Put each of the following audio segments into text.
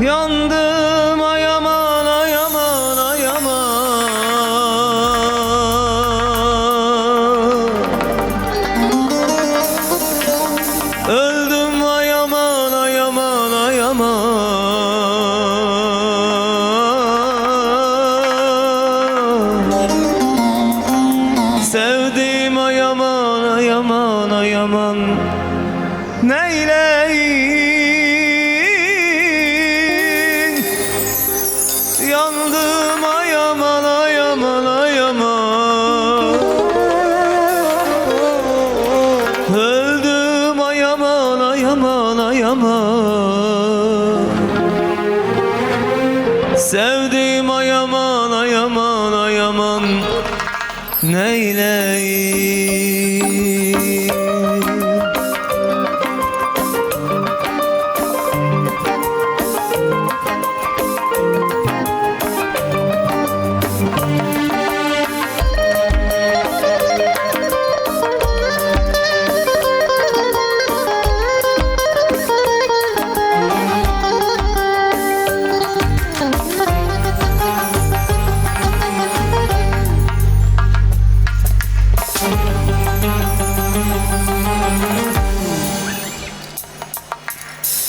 Yandım ay aman ay aman ay aman. Öldüm ay aman ay aman ay aman. Sevdim ay aman ay aman ay aman. Neyleyim? Yandım ay aman ay aman ay aman. Öldüm ay aman ay aman ay aman. Sevdim ay aman ay aman ay aman. Neyleyim?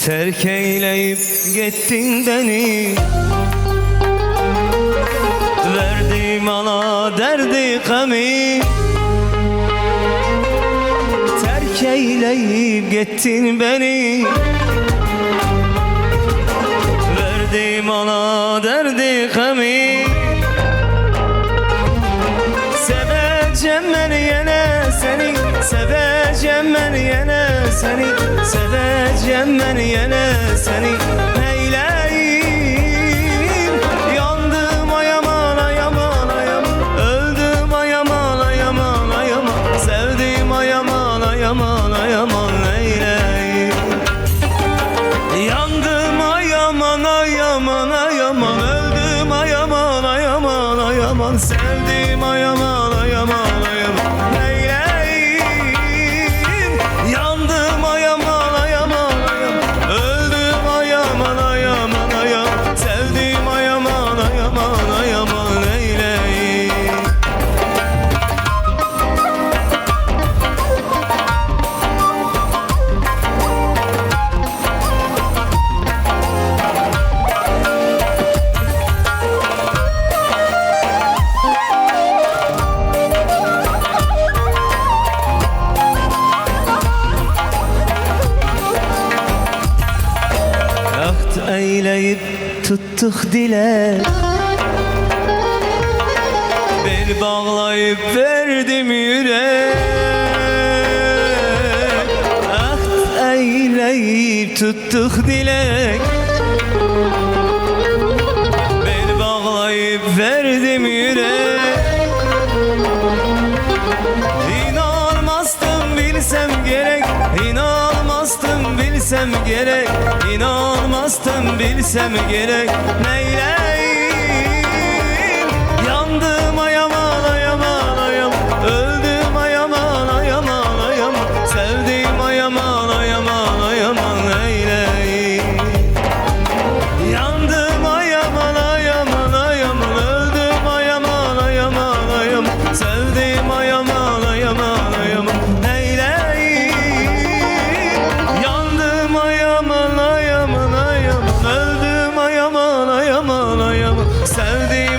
Terk eyleyip gittin beni, verdim ana derdi gami. Terk eyleyip gittin beni, verdim ana derdi gami. Seveceğim ben yine seni, seveceğim ben yine seni, seveceğim ben yine seni. Neyleyim? Yandım ay aman ay aman ay aman. Öldüm ay aman ay aman ay aman. Sevdim ay aman ay aman ay aman. Neyleyim? Yandım ay aman ay aman ay aman. Öldüm ay aman ay aman ay aman. Sevdim ay aman ay aman ay aman. Neyleyim? Yandım ay aman ay aman ay aman. Öldüm ay aman ay aman ay aman. Sevdim ay aman ay aman ay aman. Neyleyim? Ahd eyleyip tuttuk dile, bel bağlayıp verdim yürek. Ahd eyleyip tuttuk dilek, bel bağlayıp verdim yürek. İnanmazdım bilsem gerek, inanmazdım bilsem gerek, inanmazdım bilsem gerek. Neyleyim? Yandım ay aman ay aman ay aman. Öldüm ay aman ay aman ay aman. Sevdim ay aman ay aman ay aman. Neyleyim? Yandım ay aman ay aman ay aman. Öldüm ay aman ay aman ay aman. Sevdim ay aman ay aman ay aman. Neyleyim? Yandım ay aman ay aman ay aman. Öldüm ay aman ay aman ay aman. Sevdim